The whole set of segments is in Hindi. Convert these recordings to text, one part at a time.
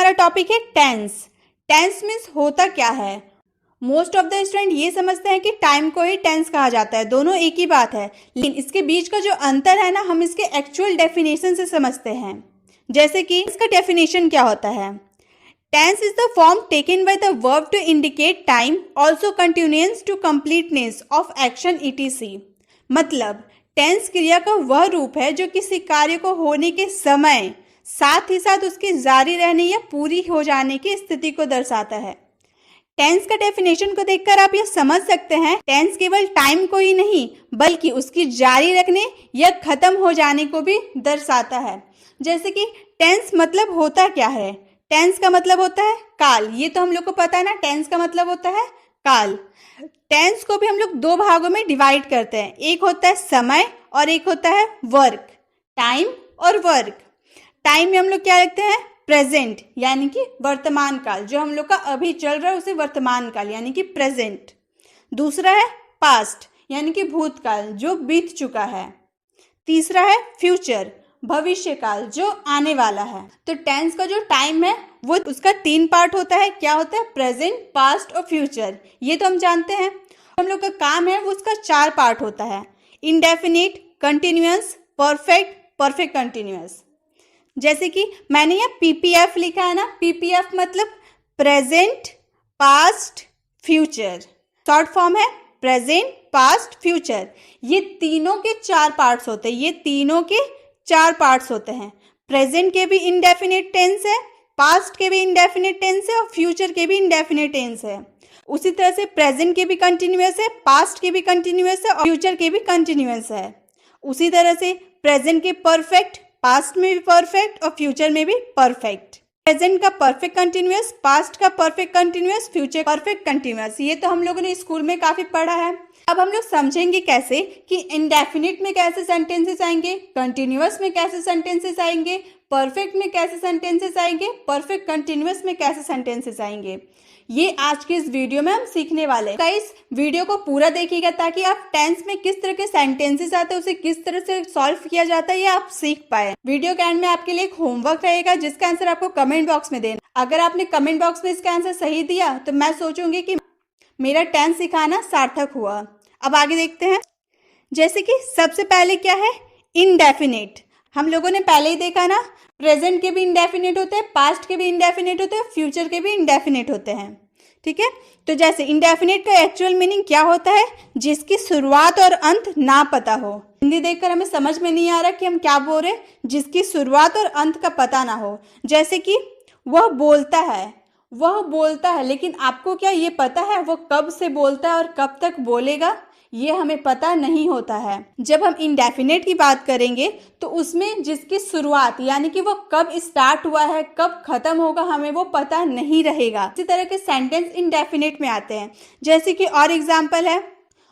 हमारा टॉपिक है टेंस। टेंस मीन्स होता क्या है। मोस्ट ऑफ द स्टूडेंट ये समझते हैं कि टाइम को ही टेंस कहा जाता है, दोनों एक ही बात है, लेकिन इसके बीच का जो अंतर है ना, हम इसके एक्चुअल डेफिनेशन से समझते हैं। जैसे कि इसका डेफिनेशन क्या होता है। Tense is the form taken by the verb to indicate time, also continuance to completeness of action etc। मतलब टेंस क्रिया का वह रूप है जो किसी कार्य को होने के समय साथ ही साथ उसके जारी रहने या पूरी हो जाने की स्थिति को दर्शाता है। टेंस का डेफिनेशन को देखकर आप यह समझ सकते हैं, टेंस केवल टाइम को ही नहीं बल्कि उसकी जारी रखने या खत्म हो जाने को भी दर्शाता है। जैसे कि टेंस मतलब होता क्या है। टेंस का मतलब होता है काल, ये तो हम लोग को पता है ना, टेंस का मतलब होता है काल। टेंस को भी हम लोग दो भागों में डिवाइड करते हैं, एक होता है समय और एक होता है वर्क। टाइम और वर्क। टाइम में हम लोग क्या रखते हैं, प्रेजेंट यानी कि वर्तमान काल, जो हम लोग का अभी चल रहा है उसे वर्तमान काल यानी कि प्रेजेंट। दूसरा है पास्ट यानी कि भूतकाल, जो बीत चुका है। तीसरा है फ्यूचर, भविष्य काल, जो आने वाला है। तो टेंस का जो टाइम है वो उसका 3 पार्ट होता है। क्या होता है, प्रेजेंट, पास्ट और फ्यूचर, ये तो हम जानते हैं। हम लोग का काम है वो उसका 4 पार्ट होता है, indefinite, continuous, perfect, perfect continuous. जैसे कि मैंने यहाँ पीपीएफ लिखा है ना, पीपीएफ मतलब present, past, future. Short form है प्रेजेंट, पास्ट, फ्यूचर। ये तीनों के 4 पार्ट्स होते हैं, ये तीनों के 4 पार्ट्स होते हैं। प्रेजेंट के भी इंडेफिनिट टेंस है, पास्ट के भी इंडेफिनिट टेंस है और फ्यूचर के भी इंडेफिनिट टेंस है। उसी तरह से प्रेजेंट के भी कंटिन्यूअस है, पास्ट के भी कंटिन्यूअस है और फ्यूचर के भी कंटिन्यूअस है। उसी तरह से प्रेजेंट के परफेक्ट, पास्ट में भी परफेक्ट और फ्यूचर में भी परफेक्ट। प्रेजेंट का परफेक्ट कंटिन्यूअस, पास्ट का perfect continuous, future perfect continuous. ये तो हम लोगों ने स्कूल में काफी पढ़ा है। अब हम लोग समझेंगे कैसे कि इंडेफिनिट में कैसे सेंटेंसेस आएंगे, कंटिन्यूअस में कैसे सेंटेंसेस आएंगे, परफेक्ट में कैसे सेंटेंसेस आएंगे, परफेक्ट कंटिन्यूअस में कैसे सेंटेंसेस आएंगे। ये आज के इस वीडियो में हम सीखने वाले हैं। इस वीडियो को पूरा देखिएगा ताकि आप टेंस में किस तरह के सेंटेंसेस आते हैं उसे किस तरह से सॉल्व किया जाता है ये आप सीख पाए। वीडियो के एंड में आपके लिए एक होमवर्क रहेगा जिसका आंसर आपको कमेंट बॉक्स में देना। अगर आपने कमेंट बॉक्स में इसका आंसर सही दिया तो मैं सोचूंगी कि मेरा टेंस सिखाना सार्थक हुआ। अब आगे देखते हैं। जैसे कि सबसे पहले क्या है, इनडेफिनिट। हम लोगों ने पहले ही देखा ना, प्रेजेंट के भी इंडेफिनिट होते हैं, पास्ट के भी इंडेफिनिट होते हैं, फ्यूचर के भी इंडेफिनिट होते हैं। ठीक है, तो जैसे इंडेफिनिट का एक्चुअल मीनिंग क्या होता है, जिसकी शुरुआत और अंत ना पता हो। हिंदी देखकर हमें समझ में नहीं आ रहा कि हम क्या बोल रहे, जिसकी शुरुआत और अंत का पता ना हो। जैसे कि वह बोलता है, वह बोलता है, लेकिन आपको क्या ये पता है वो कब से बोलता है और कब तक बोलेगा, ये हमें पता नहीं होता है। जब हम इंडेफिनिट की बात करेंगे तो उसमें जिसकी शुरुआत यानी कि वो कब स्टार्ट हुआ है कब खत्म होगा हमें वो पता नहीं रहेगा। इसी तरह के सेंटेंस इंडेफिनिट में आते हैं। जैसे कि और एग्जांपल है,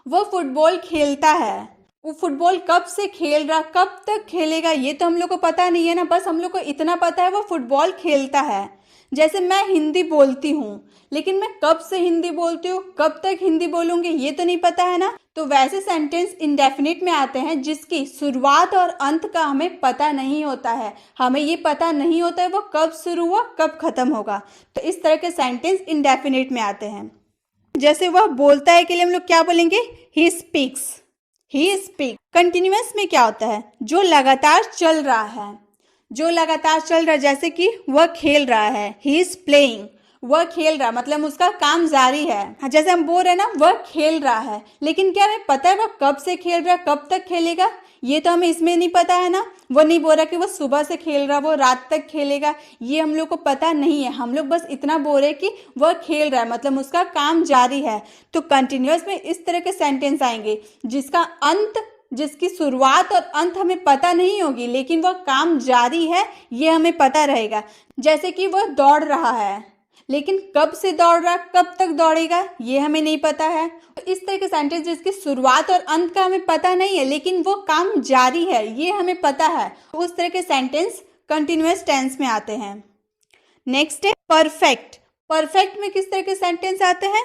वो फुटबॉल खेलता है, वो फुटबॉल कब से खेल रहा, कब तक खेलेगा, ये तो हम लोग को पता नहीं है ना, बस हम लोग को इतना पता है वो फुटबॉल खेलता है। जैसे मैं हिंदी बोलती हूँ, लेकिन मैं कब से हिंदी बोलती हूँ, कब तक हिंदी बोलूंगी, ये तो नहीं पता है ना। तो वैसे सेंटेंस इंडेफिनिट में आते हैं जिसकी शुरुआत और अंत का हमें पता नहीं होता है। हमें ये पता नहीं होता है वो कब शुरू हुआ कब खत्म होगा। तो इस तरह के सेंटेंस इंडेफिनिट में आते हैं। जैसे वह बोलता है के लिए हम लोग क्या बोलेंगे, he speaks, he speak. Continuous में क्या होता है, जो लगातार चल रहा है, जो लगातार चल रहा है। जैसे कि वह खेल रहा है, ही इज प्लेइंग, वह खेल रहा मतलब उसका काम जारी है। जैसे हम बोल रहे हैं ना वह खेल रहा है, लेकिन क्या हमें पता है वह कब से खेल रहा है कब तक खेलेगा, ये तो हमें इसमें नहीं पता है ना। वो नहीं बोल रहा कि वो सुबह से खेल रहा वो रात तक खेलेगा, ये हम लोग को पता नहीं है। हम लोग बस इतना बोल रहे कि वह खेल रहा है मतलब उसका काम जारी है। तो कंटिन्यूअस में इस तरह के सेंटेंस आएंगे जिसका अंत, जिसकी शुरुआत और अंत हमें पता नहीं होगी लेकिन वह काम जारी है ये हमें पता रहेगा। जैसे कि वह दौड़ रहा है, लेकिन कब से दौड़ रहा, कब तक दौड़ेगा, ये हमें नहीं पता है। तो इस तरह के सेंटेंस जिसकी शुरुआत और अंत का हमें पता नहीं है लेकिन वो काम जारी है ये हमें पता है, उस तरह के सेंटेंस कंटिन्यूअस टेंस में आते हैं। नेक्स्ट है परफेक्ट। परफेक्ट में किस तरह के सेंटेंस आते हैं,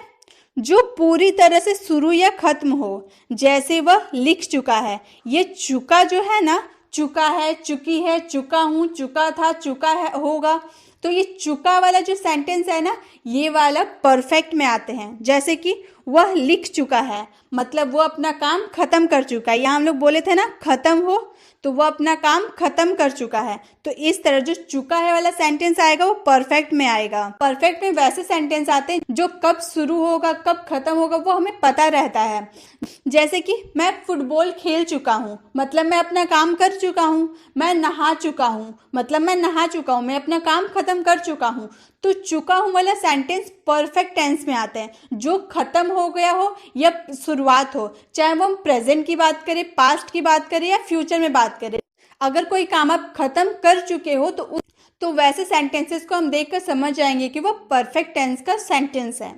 जो पूरी तरह से शुरू या खत्म हो। जैसे वह लिख चुका है, ये चुका जो है ना, चुका है, चुकी है, चुका हूँ, चुका था, चुका है, होगा, तो ये चुका वाला जो सेंटेंस है ना, ये वाला परफेक्ट में आते हैं। जैसे कि वह लिख चुका है, मतलब वो अपना काम खत्म कर चुका है। यहाँ हम लोग बोले थे ना खत्म हो, तो वो अपना काम खत्म कर चुका है। तो इस तरह जो चुका है वाला सेंटेंस आएगा वो परफेक्ट में आएगा। परफेक्ट में वैसे सेंटेंस आते हैं जो कब शुरू होगा कब खत्म होगा वो हमें पता रहता है। जैसे कि मैं फुटबॉल खेल चुका हूँ, मतलब मैं अपना काम कर चुका हूँ। मैं नहा चुका हूँ, मतलब मैं नहा चुका हूँ, मैं अपना काम खत्म कर चुका हूँ। तो चुका हूँ वाला सेंटेंस परफेक्ट टेंस में आते हैं। जो खत्म हो गया हो या शुरुआत हो, चाहे वो हम प्रेजेंट की बात करें, पास्ट की बात करें या फ्यूचर में बात करें, अगर कोई काम आप खत्म कर चुके हो तो वैसे सेंटेंसेस को हम देखकर समझ जाएंगे कि वो परफेक्ट टेंस का सेंटेंस है।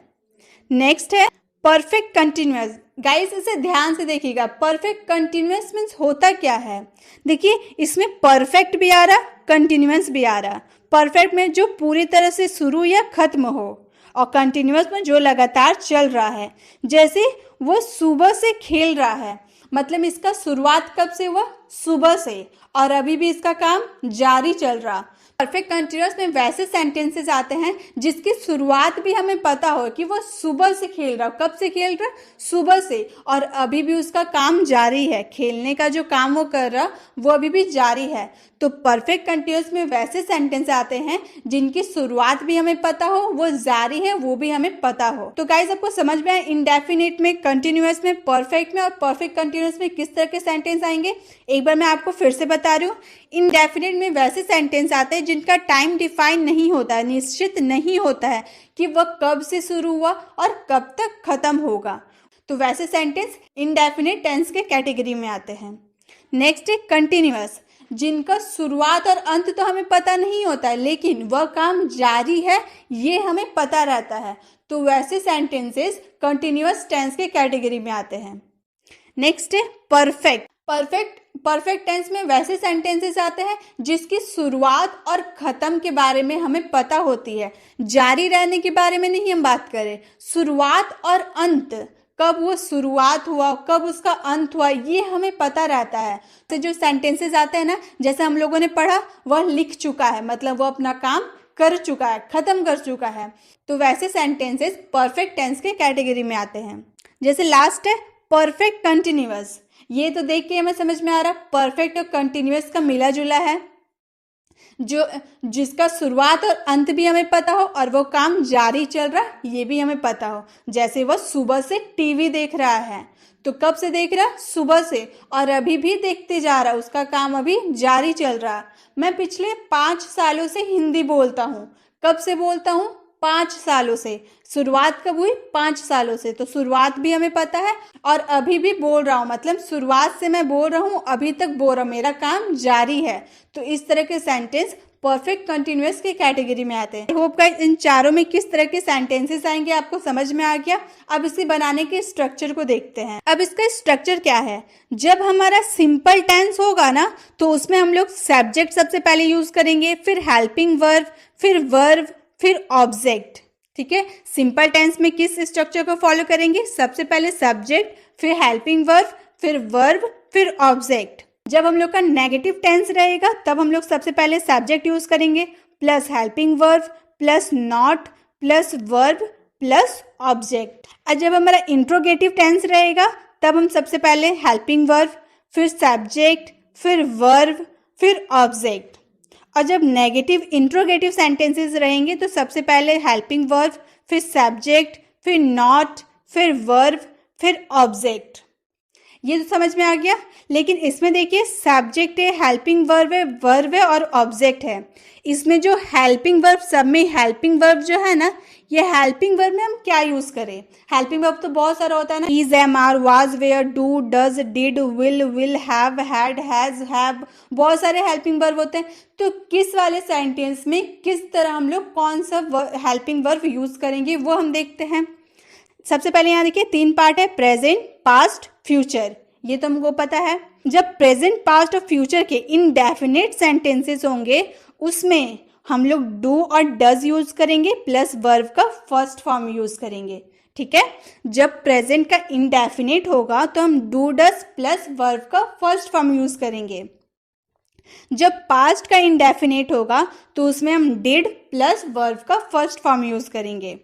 नेक्स्ट है परफेक्ट कंटिन्यूअस। गाइस इसे ध्यान से देखिएगा, परफेक्ट कंटिन्यूअस मीन्स होता क्या है। देखिए इसमें परफेक्ट भी आ रहा, कंटिन्यूअस भी आ रहा। परफेक्ट में जो पूरी तरह से शुरू या खत्म हो, और कंटिन्यूअस में जो लगातार चल रहा है। जैसे वो सुबह से खेल रहा है, मतलब इसका शुरुआत कब से हुआ, सुबह से, और अभी भी इसका काम जारी चल रहा। परफेक्ट कंटिन्यूअस में वैसे सेंटेंसेस आते हैं जिसकी शुरुआत भी हमें पता हो कि वो सुबह से खेल रहा, कब से खेल रहा, सुबह से, और अभी भी उसका काम जारी है। खेलने का जो काम वो कर रहा वो अभी भी जारी है। तो परफेक्ट कंटिन्यूअस में वैसे सेंटेंस आते हैं जिनकी शुरुआत भी हमें पता हो, वो जारी है, वो भी हमें पता हो। तो गाइस आपको समझ में आया इंडेफिनिट में, कंटिन्यूअस में, परफेक्ट में और परफेक्ट कंटिन्यूअस में किस तरह के सेंटेंस आएंगे। एक बार मैं आपको फिर से बता रही हूँ। इंडेफिनिट में वैसे सेंटेंस आते हैं जिनका टाइम डिफाइन नहीं होता है, निश्चित नहीं होता है कि वह कब से शुरू हुआ और कब तक खत्म होगा। तो वैसे सेंटेंस इंडेफिनिट टेंस के कैटेगरी में आते हैं। नेक्स्ट है कंटिन्यूअस, जिनका शुरुआत और अंत तो हमें पता नहीं होता है, लेकिन वह काम जारी है ये हमें पता रहता है। तो वैसे सेंटेंसेस कंटिन्यूअस टेंस के कैटेगरी में आते हैं। नेक्स्ट है परफेक्ट। परफेक्ट टेंस में वैसे सेंटेंसेस आते हैं जिसकी शुरुआत और खत्म के बारे में हमें पता होती है। जारी रहने के बारे में नहीं हम बात करें, शुरुआत और अंत, कब वो शुरुआत हुआ कब उसका अंत हुआ ये हमें पता रहता है। तो जो सेंटेंसेस आते हैं ना, जैसे हम लोगों ने पढ़ा, वह लिख चुका है, मतलब वो अपना काम कर चुका है, खत्म कर चुका है। तो वैसे सेंटेंसेस परफेक्ट टेंस के कैटेगरी में आते हैं। जैसे लास्ट है परफेक्ट कंटिन्यूअस। ये तो देख के हमें समझ में आ रहा परफेक्ट और कंटिन्यूअस का मिला जुला है, जो जिसका शुरुआत और अंत भी हमें पता हो और वो काम जारी चल रहा ये भी हमें पता हो। जैसे वो सुबह से टीवी देख रहा है, तो कब से देख रहा, सुबह से, और अभी भी देखते जा रहा, उसका काम अभी जारी चल रहा। मैं पिछले 5 सालों से हिंदी बोलता हूँ, कब से बोलता हूँ, 5 सालों से। शुरुआत कब हुई, 5 सालों से, तो शुरुआत भी हमें पता है, और अभी भी बोल रहा हूँ, मतलब शुरुआत से मैं बोल रहा हूँ, अभी तक बोल रहा हूँ, मेरा काम जारी है। तो इस तरह के सेंटेंस परफेक्ट कंटिन्यूअस के कैटेगरी में आते हैं। आई होप गाइस इन चारों में किस तरह के सेंटेंसेस आएंगे आपको समझ में आ गया। अब इसे बनाने के स्ट्रक्चर को देखते हैं। अब इसका स्ट्रक्चर क्या है, जब हमारा सिंपल टेंस होगा ना तो उसमें हम लोग सब्जेक्ट सबसे पहले यूज करेंगे, फिर हेल्पिंग वर्ब, फिर वर्ब, फिर ऑब्जेक्ट। ठीक है, सिंपल टेंस में किस स्ट्रक्चर को फॉलो करेंगे, सबसे पहले सब्जेक्ट, फिर हेल्पिंग वर्ब, फिर वर्ब, फिर ऑब्जेक्ट। जब हम लोग का नेगेटिव टेंस रहेगा तब हम लोग सबसे पहले सब्जेक्ट यूज करेंगे plus helping verb plus not plus verb plus object. और जब हमारा इंट्रोगेटिव टेंस रहेगा तब हम सबसे पहले हेल्पिंग वर्ब, फिर सब्जेक्ट, फिर वर्ब, फिर ऑब्जेक्ट। और जब नेगेटिव इंट्रोगेटिव सेंटेंसेस रहेंगे तो सबसे पहले हेल्पिंग वर्ब, फिर सब्जेक्ट, फिर नॉट, फिर वर्ब, फिर ऑब्जेक्ट। ये तो समझ में आ गया। लेकिन इसमें देखिए सब्जेक्ट है, हेल्पिंग वर्ब है और ऑब्जेक्ट है। इसमें जो हेल्पिंग वर्ब, सब में हेल्पिंग वर्ब जो है ना, ये हेल्पिंग वर्ब में हम क्या यूज करें, हेल्पिंग वर्ब तो बहुत सारा होता है ना, is, am, are, was, were, do, does, did, will, have, had, has, have, बहुत सारे हेल्पिंग वर्ब होते हैं। तो किस वाले सेंटेंस में किस तरह हम लोग कौन सा हेल्पिंग वर्ब यूज करेंगे वो हम देखते हैं। सबसे पहले यहाँ देखिए 3 पार्ट है, प्रेजेंट, पास्ट, फ्यूचर। ये तो हमको पता है। जब प्रेजेंट, पास्ट और फ्यूचर के इनडेफिनिट सेंटेंसेस होंगे उसमें हम लोग डू और डज यूज करेंगे प्लस वर्ब का फर्स्ट फॉर्म यूज करेंगे। ठीक है, जब प्रेजेंट का इनडेफिनिट होगा तो हम डू डज प्लस वर्ब का फर्स्ट फॉर्म यूज करेंगे। जब पास्ट का इंडेफिनेट होगा तो उसमें हम डिड प्लस वर्ब का फर्स्ट फॉर्म यूज करेंगे।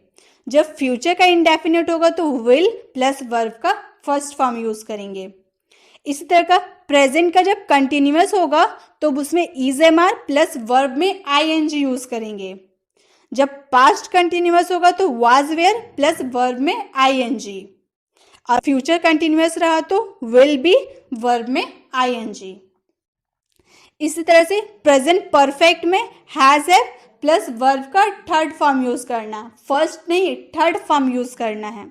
जब फ्यूचर का इंडेफिनेट होगा तो विल प्लस वर्ब का फर्स्ट फॉर्म यूज करेंगे। इसी तरह का प्रेजेंट का जब कंटिन्यूअस होगा तो उसमें is am are plus verb में आईएनजी यूज करेंगे। जब पास्ट कंटिन्यूअस होगा तो वाज वेयर प्लस वर्ब में आईएनजी, और फ्यूचर कंटिन्यूअस रहा तो विल बी वर्ब में आईएनजी। इसी तरह से प्रेजेंट परफेक्ट में हैज हैव प्लस वर्ब का थर्ड फॉर्म यूज करना, फर्स्ट नहीं थर्ड फॉर्म यूज करना है।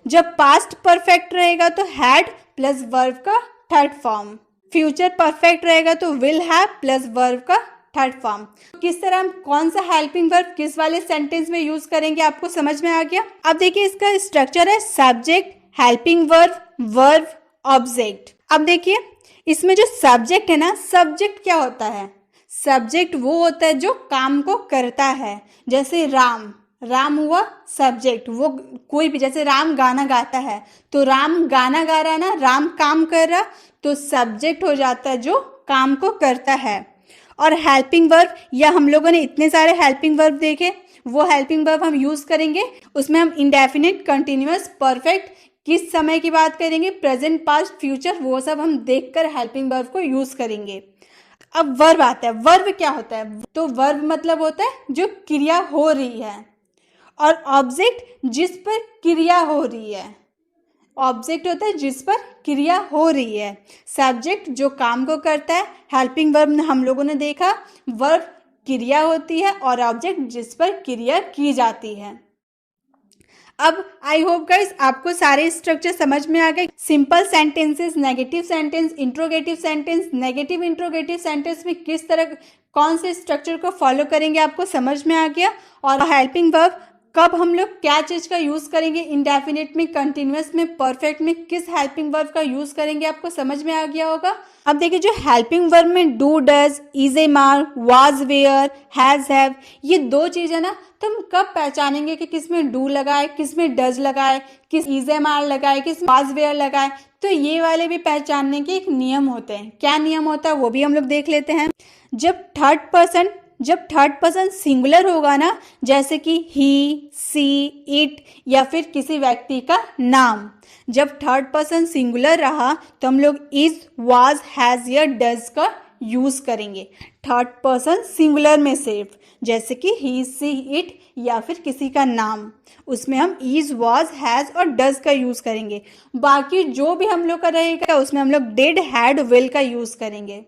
जब पास्ट परफेक्ट रहेगा तो हैड प्लस वर्ब का थर्ड फॉर्म, फ्यूचर परफेक्ट रहेगा तो विल हैव प्लस वर्ब का थर्ड फॉर्म। किस तरह हम कौन सा हेल्पिंग वर्ब किस वाले सेंटेंस में यूज करेंगे आपको समझ में आ गया। अब देखिए इसका स्ट्रक्चर है subject, helping verb, verb, object. अब देखिए इसमें जो सब्जेक्ट है ना, सब्जेक्ट क्या होता है? सब्जेक्ट वो होता है जो काम को करता है। जैसे राम, राम हुआ सब्जेक्ट, वो कोई भी, जैसे राम गाना गाता है तो राम गाना गा रहा है ना, राम काम कर रहा, तो सब्जेक्ट हो जाता है जो काम को करता है। और हेल्पिंग वर्ब, या हम लोगों ने इतने सारे हेल्पिंग वर्ब देखे, वो हेल्पिंग वर्ब हम यूज करेंगे, उसमें हम इंडेफिनिट, कंटिन्यूअस, परफेक्ट, किस समय की बात करेंगे, प्रेजेंट, पास्ट, फ्यूचर, वो सब हम देखकर हेल्पिंग वर्ब को यूज करेंगे। अब वर्ब आता है। वर्ब क्या होता है? तो वर्ब मतलब होता है जो क्रिया हो रही है, और ऑब्जेक्ट जिस पर क्रिया हो रही है। ऑब्जेक्ट होता है जिस पर क्रिया हो रही है, सब्जेक्ट जो काम को करता है, हेल्पिंग वर्ब हम लोगों ने देखा, वर्ब क्रिया होती है और ऑब्जेक्ट जिस पर क्रिया की जाती है। अब आई होप गाइस आपको सारे स्ट्रक्चर समझ में आ गए। Simple sentences, negative sentence, interrogative sentence, negative interrogative sentence में किस तरह कौन से स्ट्रक्चर को फॉलो करेंगे आपको समझ में आ गया। और हेल्पिंग वर्ब कब हम लोग क्या चीज का यूज करेंगे, इंडेफिनिट में, कंटिन्यूअस में, परफेक्ट में किस हेल्पिंग वर्ब का यूज करेंगे आपको समझ में आ गया होगा। अब देखिए जो हेल्पिंग वर्ब में do, does, is am are, was were, has have, ये दो चीजें ना, तो हम कब पहचानेंगे कि किस में डू लगाए, किस में डज लगाए, किस इज एम आर लगाए, किस वाज वेयर लगाए। तो ये वाले भी पहचानने के एक नियम होते हैं। क्या नियम होता है वो भी हम लोग देख लेते हैं। जब थर्ड पर्सन सिंगुलर होगा ना, जैसे कि ही, सी, इट, या फिर किसी व्यक्ति का नाम, जब थर्ड पर्सन सिंगुलर रहा तो हम लोग इज, वाज, हैज या डज का यूज करेंगे। थर्ड पर्सन सिंगुलर में सिर्फ, जैसे कि ही, सी, इट या फिर किसी का नाम, उसमें हम इज, वाज, हैज और डज का यूज करेंगे। बाकी जो भी हम लोग का रहेगा उसमें हम लोग डिड, हैड, विल का यूज करेंगे।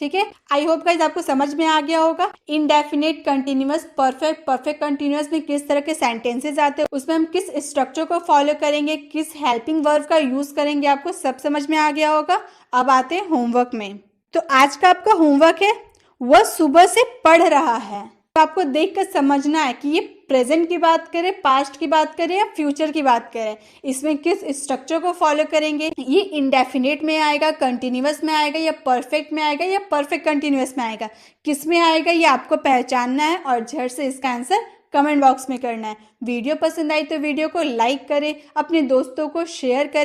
ठीक है, आई होप गाइज आपको समझ में आ गया होगा। Indefinite, continuous, perfect, perfect continuous में किस तरह के सेंटेंसेस आते हैं, उसमें हम किस स्ट्रक्चर को फॉलो करेंगे, किस हेल्पिंग वर्ब का यूज करेंगे, आपको सब समझ में आ गया होगा। अब आते हैं होमवर्क में। तो आज का आपका होमवर्क है, वह सुबह से पढ़ रहा है। तो आपको देखकर समझना है कि ये प्रेजेंट की बात करें, पास्ट की बात करें या फ्यूचर की बात करें, इसमें किस स्ट्रक्चर को फॉलो करेंगे। ये इंडेफिनिट में आएगा, कंटिन्यूअस में आएगा, या परफेक्ट में आएगा, या परफेक्ट कंटिन्यूअस में आएगा, किस में आएगा ये आपको पहचानना है और झट से इसका आंसर कमेंट बॉक्स में करना है। वीडियो पसंद आई तो वीडियो को लाइक करें, अपने दोस्तों को शेयर करें।